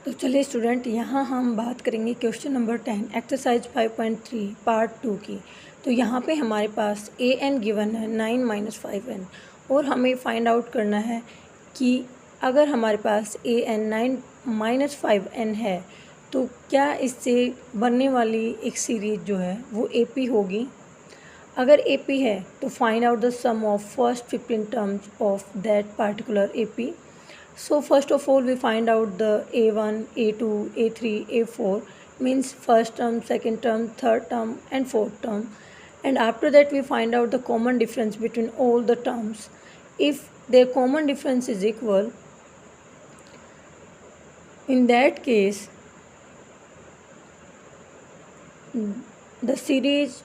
तो चलिए स्टूडेंट, यहाँ हम बात करेंगे क्वेश्चन नंबर 10 एक्सरसाइज 5.3 पार्ट 2 की। तो यहाँ पे हमारे पास ए एन गिवन है 9 - 5n और हमें फाइंड आउट करना है कि अगर हमारे पास ए एन 9 - 5n है तो क्या इससे बनने वाली एक सीरीज जो है वो ए पी होगी। अगर ए पी है तो find out the sum of first 15 terms of that particular A P. So first of all we find out the A1, A2, A3, A4 means first term, second term, third term and fourth term, and after that we find out the common difference between all the terms. If their common difference is equal, in that case the series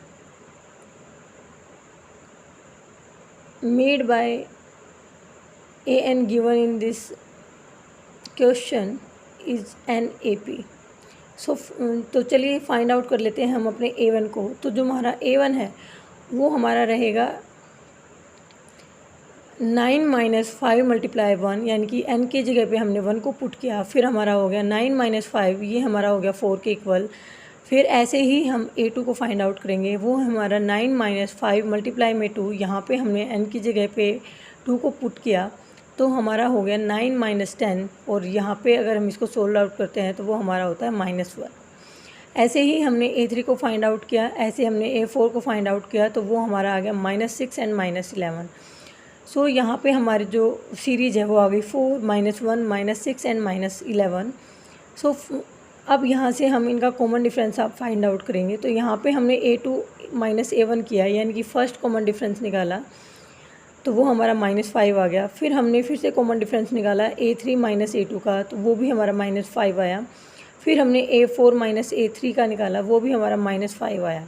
made by a n given in this question is an A P. So तो चलिए find out कर लेते हैं हम अपने A1 को. तो जो हमारा A1 है वो हमारा रहेगा 9 - 5 × 1, यानी कि n की जगह पे हमने 1 को पुट किया, फिर हमारा हो गया 9 - 5, ये हमारा हो गया 4 के इक्वल. फिर ऐसे ही हम A2 को फाइंड आउट करेंगे, वो हमारा 9 - 5 × 2, यहाँ पे हमने n की जगह पे 2 को पुट किया तो हमारा हो गया 9 - 10, और यहाँ पे अगर हम इसको सोल्व आउट करते हैं तो वो हमारा होता है -1. ऐसे ही हमने A3 को फाइंड आउट किया, ऐसे हमने A4 को फाइंड आउट किया तो वो हमारा आ गया -6 एंड -11. सो यहाँ पे हमारी जो सीरीज़ है वो आ गई 4 - 1 -6 एंड -11. सो अब यहाँ से हम इनका कॉमन डिफरेंस आप फाइंड आउट करेंगे. तो यहाँ पे हमने A2 - A1 किया, यानी कि फ़र्स्ट कॉमन डिफरेंस निकाला तो वो हमारा -5 आ गया. फिर हमने फिर से कॉमन डिफरेंस निकाला A3 - A2 का, तो वो भी हमारा -5 आया. फिर हमने A4 - A3 का निकाला, वो भी हमारा -5 आया.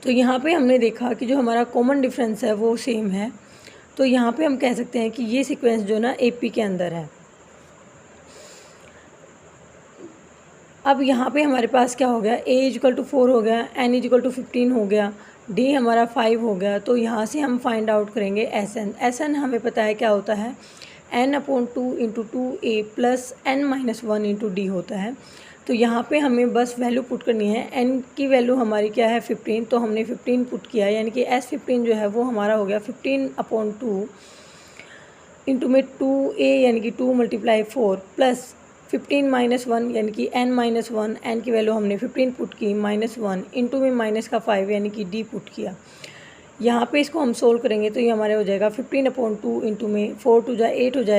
तो यहाँ पे हमने देखा कि जो हमारा कॉमन डिफरेंस है वो सेम है. तो यहाँ पे हम कह सकते हैं कि ये सीक्वेंस जो ना AP के अंदर है. अब यहाँ पे हमारे पास क्या हो गया, A = 4 हो गया, N = 15 हो गया, D हमारा 5 हो गया. तो यहाँ से हम फाइंड आउट करेंगे SN. SN हमें पता है क्या होता है, n/2 × 2A + n - 1 × D होता है. तो यहाँ पे हमें बस वैल्यू पुट करनी है. n की वैल्यू हमारी क्या है 15, तो हमने 15 पुट किया, यानी कि S15 जो है वो हमारा हो गया 15/2 इंटू में 2A यानी कि 2 × 4 प्लस 15 - 1 यानी कि n - 1, n की वैल्यू हमने 15 पुट की, -1 इंटू में -5 यानी कि D पुट किया. यहाँ पे इसको हम सोल्व करेंगे तो ये हमारे हो जाएगा 15/2 इंटू में 4 × 2 = 8 हो जाएगा.